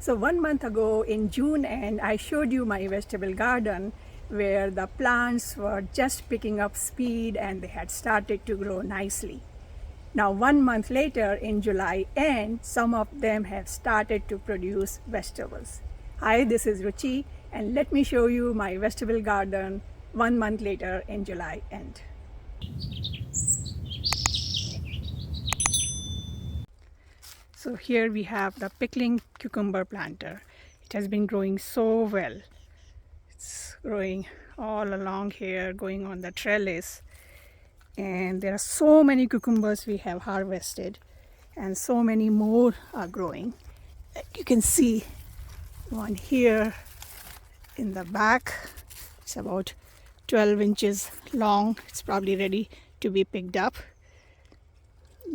So 1 month ago in June end, I showed you my vegetable garden where the plants were just picking up speed and they had started to grow nicely. Now 1 month later in July end, some of them have started to produce vegetables. Hi, this is Ruchi and let me show you my vegetable garden 1 month later in July end. So here we have the pickling cucumber planter. It has been growing so well. It's growing all along here, going on the trellis. And there are so many cucumbers we have harvested and so many more are growing. You can see one here in the back. It's about 12 inches long. It's probably ready to be picked up.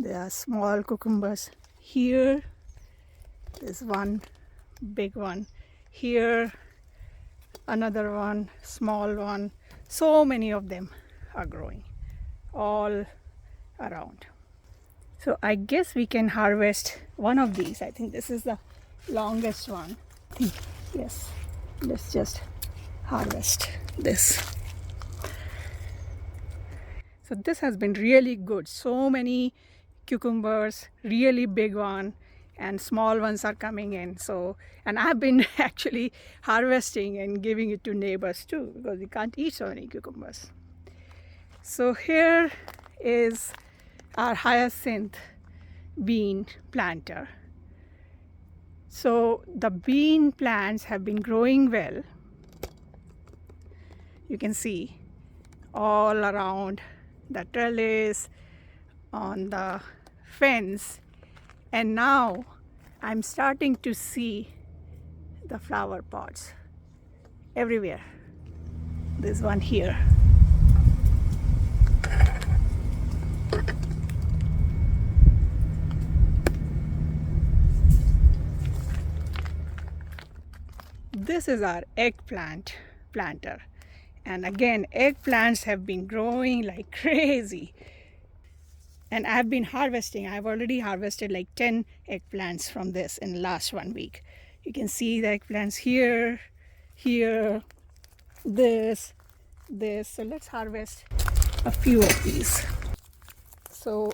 There are small cucumbers here. There's one big one here, another one, small one. So many of them are growing all around. So I guess we can harvest one of these. I think this is the longest one. Yes, let's just harvest this. So this has been really good. So many cucumbers, really big one, and small ones are coming in. So, and I've been actually harvesting and giving it to neighbors too, because we can't eat so many cucumbers. So here is our hyacinth bean planter. So the bean plants have been growing well. You can see all around the trellis, on the fence, and now I'm starting to see the flower pods everywhere. There's one here. This is our eggplant planter, and again eggplants have been growing like crazy. And I've been harvesting. I've already harvested like 10 eggplants from this in the last 1 week. You can see the eggplants here, here, this. So let's harvest a few of these. So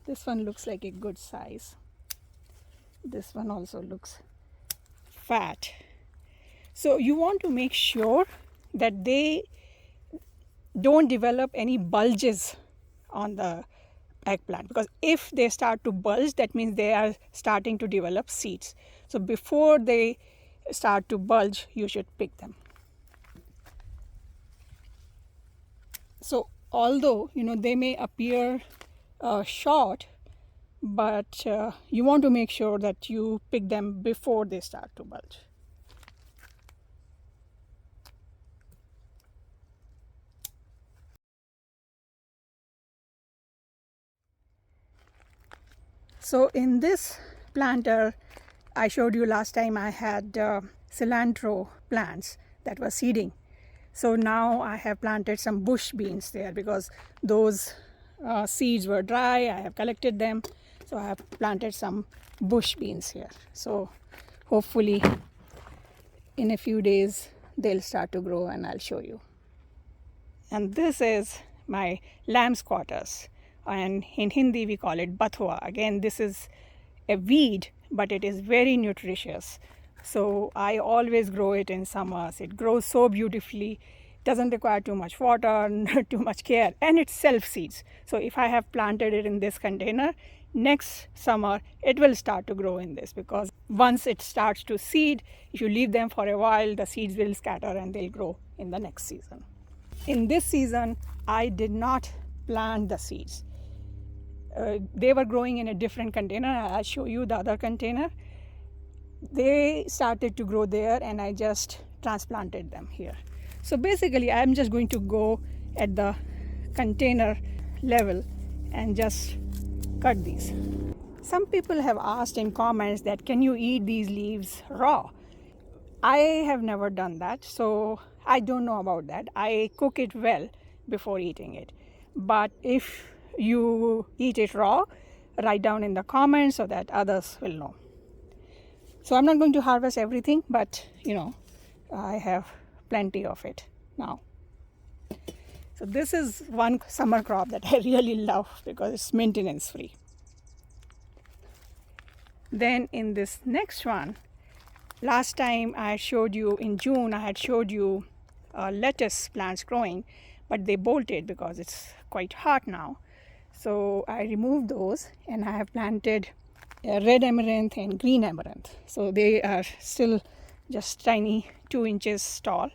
this one looks like a good size. This one also looks fat. So you want to make sure that they don't develop any bulges on the eggplant, because if they start to bulge, that means they are starting to develop seeds. So before they start to bulge, you should pick them. So although they may appear short, but you want to make sure that you pick them before they start to bulge. So in this planter, I showed you last time I had cilantro plants that were seeding. So now I have planted some bush beans there because those seeds were dry. I have collected them. So I have planted some bush beans here. So hopefully in a few days they'll start to grow and I'll show you. And this is my lamb's quarters. And in Hindi we call it bathua. Again, this is a weed, but it is very nutritious. So I always grow it in summers. It grows so beautifully, doesn't require too much water, not too much care, and it self-seeds. So if I have planted it in this container, next summer it will start to grow in this, because once it starts to seed, if you leave them for a while, the seeds will scatter and they'll grow in the next season. In this season, I did not plant the seeds. They were growing in a different container. I'll show you the other container. They started to grow there and I just transplanted them here. So basically I'm just going to go at the container level and just cut these. Some people have asked in comments that can you eat these leaves raw? I have never done that, so I don't know about that. I cook it well before eating it. But if you eat it raw, write down in the comments so that others will know. So I'm not going to harvest everything, but you know, I have plenty of it now. So this is one summer crop that I really love because it's maintenance free. Then in this next one, last time I showed you in June, I had showed you lettuce plants growing, but they bolted because it's quite hot now. So I removed those and I have planted red amaranth and green amaranth. So they are still just tiny, 2 inches tall.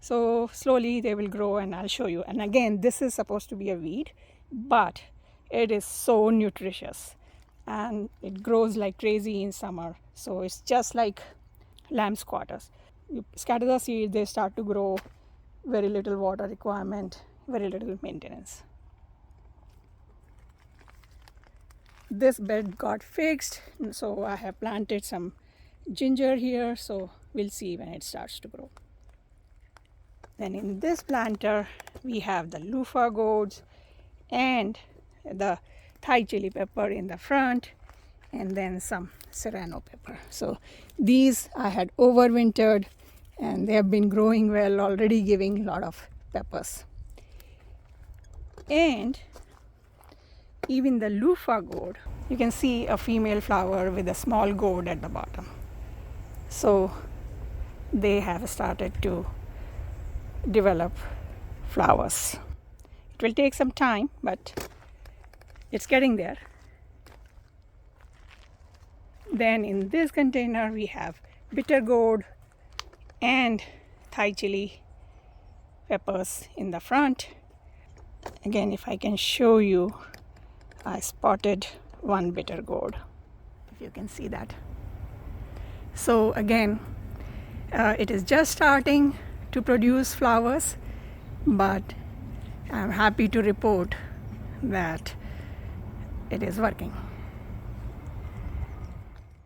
So slowly they will grow and I'll show you. And again, this is supposed to be a weed, but it is so nutritious and it grows like crazy in summer. So it's just like lamb's quarters. You scatter the seed, they start to grow, very little water requirement, very little maintenance. This bed got fixed, so I have planted some ginger here, so we'll see when it starts to grow. Then in this planter we have the Lofa gourds and the Thai chili pepper in the front, and then some serrano pepper. So these I had overwintered and they have been growing well, already giving a lot of peppers. And even the Lofa gourd, you can see a female flower with a small gourd at the bottom. So they have started to develop flowers. It will take some time, but it's getting there. Then in this container we have bitter gourd and Thai chili peppers in the front. Again, if I can show you, I spotted one bitter gourd, if you can see that. So again, it is just starting to produce flowers, but I'm happy to report that it is working.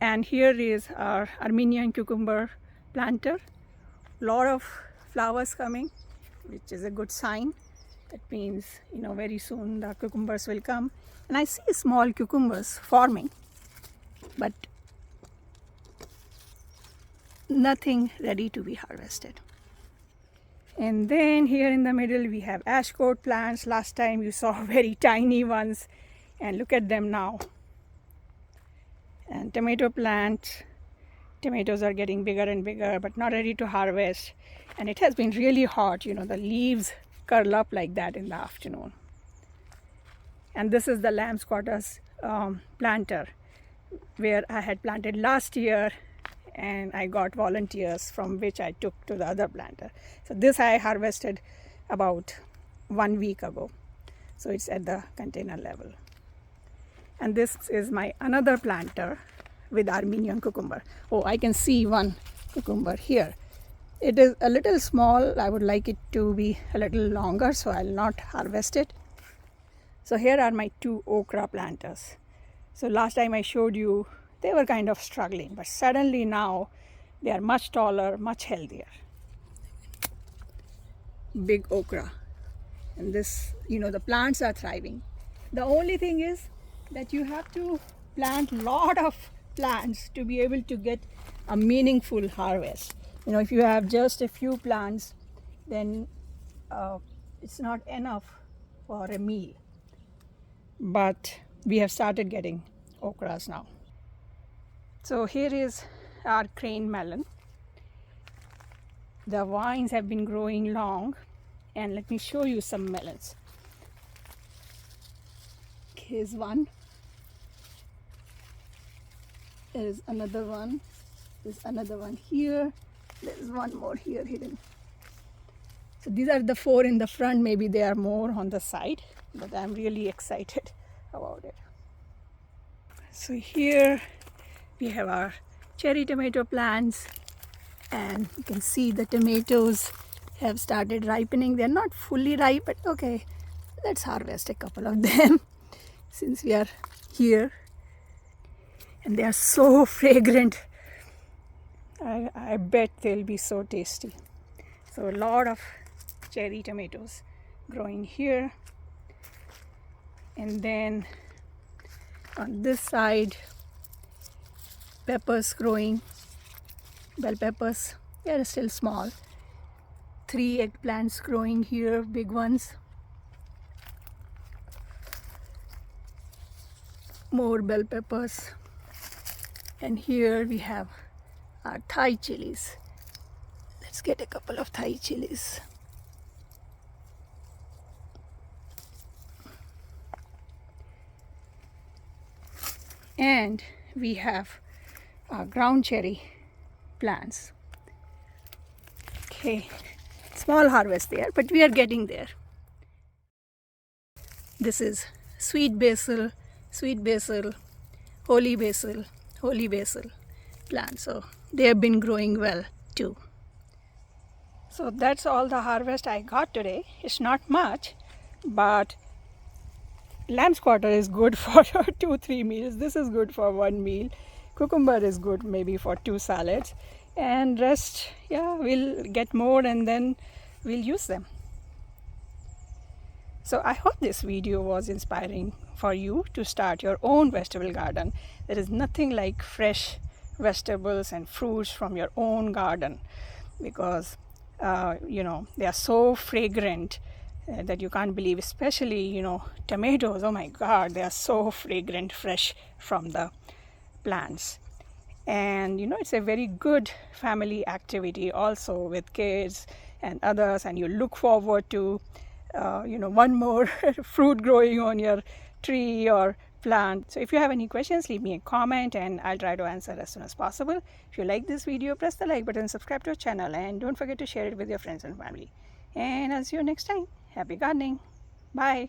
And here is our Armenian cucumber planter. Lot of flowers coming, which is a good sign. That means, you know, very soon the cucumbers will come. And I see small cucumbers forming, but nothing ready to be harvested. And then here in the middle we have ashcoat plants. Last time you saw very tiny ones, and look at them now. And tomato plants, tomatoes are getting bigger and bigger, but not ready to harvest. And it has been really hot, you know, the leaves curl up like that in the afternoon. And this is the lamb's quarters planter where I had planted last year, and I got volunteers from which I took to the other planter. So this I harvested about 1 week ago. So it's at the container level. And this is my another planter with Armenian cucumber. Oh, I can see one cucumber here. It is a little small. I would like it to be a little longer, so I'll not harvest it. So here are my 2 okra planters. So last time I showed you, they were kind of struggling, but suddenly now they are much taller, much healthier. Big okra. And this, you know, the plants are thriving. The only thing is that you have to plant a lot of plants to be able to get a meaningful harvest. You know, if you have just a few plants, then it's not enough for a meal. But we have started getting okras now. So here is our crane melon. The vines have been growing long, and let me show you some melons. Here's one. There's another one. There's another one here. There's one more here hidden. So these are the 4 in the front. Maybe there are more on the side, but I'm really excited about it. So here we have our cherry tomato plants, and you can see the tomatoes have started ripening. They're not fully ripe, but okay, let's harvest a couple of them since we are here. And they are so fragrant. I bet they'll be so tasty. So a lot of cherry tomatoes growing here. And then on this side, peppers growing. bell peppers, they are still small. 3 eggplants growing here, big ones. More bell peppers. And here we have our Thai chilies. Let's get a couple of Thai chilies. And we have our ground cherry plants. Okay, small harvest there, but we are getting there. This is sweet basil, holy basil plants. So they have been growing well too. So that's all the harvest I got today. It's not much, but lamb's quarter is good for 2-3 meals. This is good for 1 meal. Cucumber is good maybe for 2 salads. And rest, yeah, we'll get more and then we'll use them. So I hope this video was inspiring for you to start your own vegetable garden. There is nothing like fresh vegetables and fruits from your own garden, because they are so fragrant that you can't believe, especially tomatoes. Oh my God, they are so fragrant fresh from the plants. And it's a very good family activity also with kids and others, and you look forward to one more fruit growing on your tree or plant. So if you have any questions, leave me a comment and I'll try to answer as soon as possible. If you like this video, press the like button, subscribe to our channel, and don't forget to share it with your friends and family. And I'll see you next time. Happy gardening. Bye.